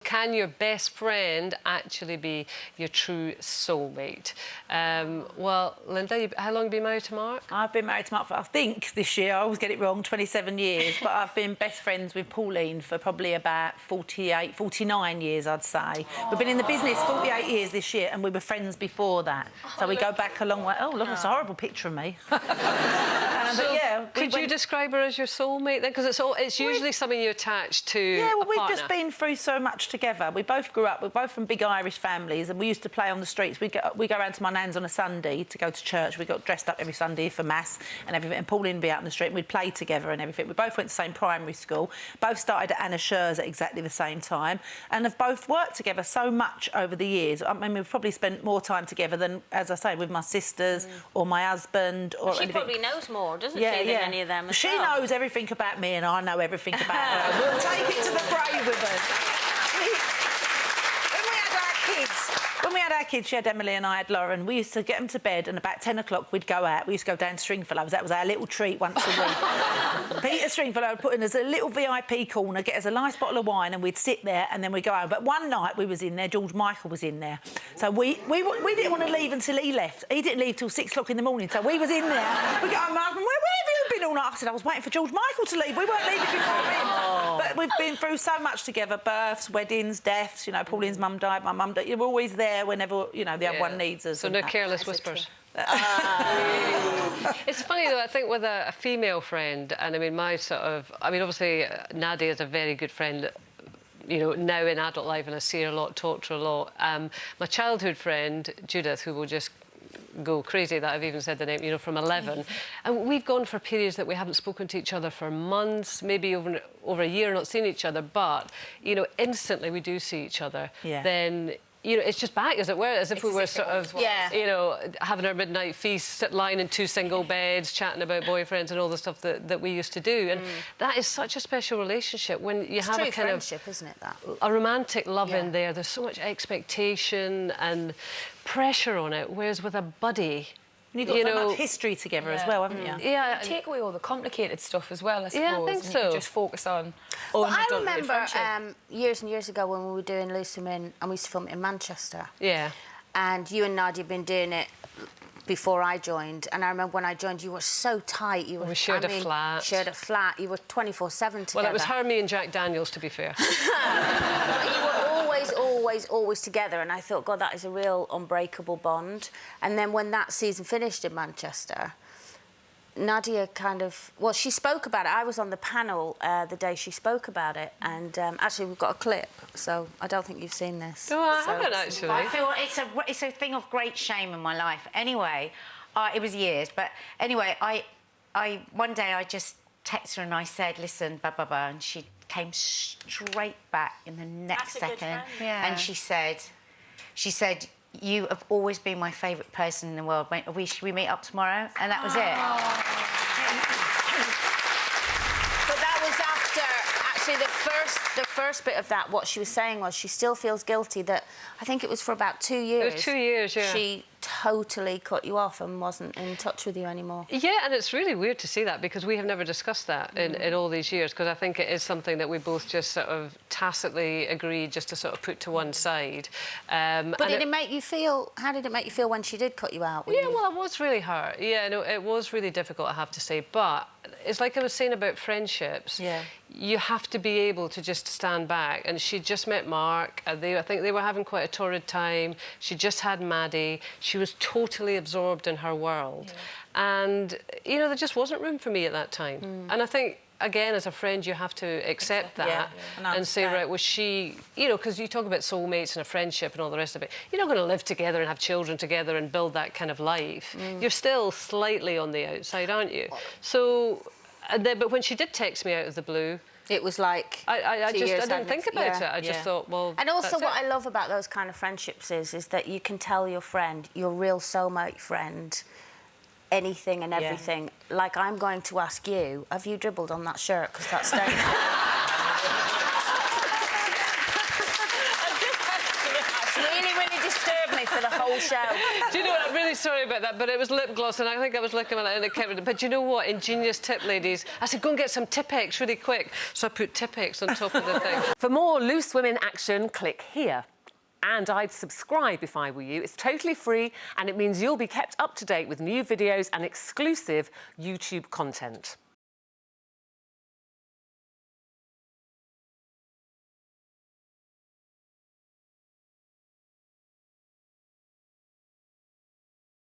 can your best friend actually be your true soulmate? Well, Linda, how long have you been married to Mark? I've been married to Mark for, I think, this year, I always get it wrong, 27 years, but I've been best friends with Pauline for probably about 48, 49 years, I'd say. We've been in the business 48 years this year, and we were friends before that. So we go back a long way. Oh, look, it's a horrible picture of me. So but yeah, could you describe her as your soulmate then? Because it's usually something you attach to. Yeah, well, a partner. we've just been through so much together. We both grew up. We're both from big Irish families, and we used to play on the streets. We go around to my nan's on a Sunday to go to church. We got dressed up every Sunday for mass and everything. And Pauline would be out on the street, and we'd play together and everything. We both went to the same primary school. Both started at Anna Scher's at exactly the same time, and have both worked together so much over the years. I mean, we've probably spent more time together than, as I say, with my sisters or my husband or she anything. Probably knows more, doesn't she, than any of them? She knows everything about me, and I know everything about her. We'll take it to the grave with us. When we had our kids, she had Emily and I had Lauren. We used to get them to bed, and about 10 o'clock we'd go out. We used to go down to Stringfellows. That was our little treat once a week. Peter Stringfellow would put in us a little VIP corner, get us a nice bottle of wine, and we'd sit there and then we'd go home. But one night we was in there, George Michael was in there. So we didn't want to leave until he left. He didn't leave till 6 o'clock in the morning, so we was in there. We go home, Mark, where have you been all night? I said, I was waiting for George Michael to leave. We weren't leaving before him. But we've been through so much together, births, weddings, deaths. You know, Pauline's mum died, my mum died. You're always there whenever, you know, the other one needs us. So no careless whispers. It's funny though, I think with a female friend, and I mean obviously Nadia is a very good friend, you know, now in adult life, and I see her a lot, talk to her a lot. My childhood friend Judith, who will just go crazy that I've even said the name, you know, from 11, and we've gone for periods that we haven't spoken to each other for months, maybe over a year, not seen each other, but you know, instantly we do see each other. Then you know, it's just back, as it were, as if we were sort of, you know, having our midnight feast, lying in 2 single beds, chatting about boyfriends and all the stuff that we used to do. And that is such a special relationship when you have a kind friendship, isn't it, that? A romantic love in there. There's so much expectation and pressure on it, whereas with a buddy, you've got so much history together as well, haven't you? Yeah, take away all the complicated stuff as well, I suppose. Yeah, I think so. And just focus on Well, I remember years and years ago when we were doing Lucy Min, and we used to film it in Manchester. Yeah. And you and Nadia had been doing it before I joined, and I remember when I joined, you were so tight. You were. We shared a flat. Shared a flat. You were 24/7 together. Well, it was her, me, and Jack Daniels, to be fair. But you were always together, and I thought, God, that is a real unbreakable bond. And then when that season finished in Manchester, Nadia kind of... Well, she spoke about it. I was on the panel the day she spoke about it, and actually we've got a clip, so I don't think you've seen this. No, I haven't, actually. I feel it's a thing of great shame in my life. Anyway, it was years, but anyway, one day I just texted her and I said, listen, blah, blah, blah, and she came straight back in the next second. And she said, you have always been my favourite person in the world. Should we meet up tomorrow? And that was it. But that was after, actually, the first bit of that, what she was saying was she still feels guilty that, I think it was for about 2 years. It was 2 years, yeah. She totally cut you off and wasn't in touch with you anymore. Yeah, and it's really weird to see that, because we have never discussed that in all these years, because I think it is something that we both just sort of tacitly agreed just to sort of put to one side. But did it make you feel... How did it make you feel when she did cut you out? Yeah, well, it was really hurt. Yeah, no, it was really difficult, I have to say. But it's like I was saying about friendships. Yeah. You have to be able to just stand back. And she just met Mark. I think they were having quite a torrid time. She just had Maddie. She was totally absorbed in her world. And, you know, there just wasn't room for me at that time. And I think, again, as a friend, you have to accept that and say, right, was she... You know, because you talk about soulmates and a friendship and all the rest of it. You're not going to live together and have children together and build that kind of life. You're still slightly on the outside, aren't you? So... but when she did text me out of the blue... It was like... I didn't think about it. I just thought, well, and also what I love about those kind of friendships is that you can tell your friend, your real soulmate friend, anything and everything. Like, I'm going to ask you, have you dribbled on that shirt? Because that's dangerous. That's really, really disturbed me. me for the whole show. Do you know what? I'm really sorry about that, but it was lip gloss, and I think I was looking at it and it kept it. But do you know what? Ingenious tip, ladies. I said, go and get some Tipp-Ex really quick. So I put Tipp-Ex on top of the thing. For more Loose Women action, click here. And I'd subscribe if I were you. It's totally free, and it means you'll be kept up to date with new videos and exclusive YouTube content.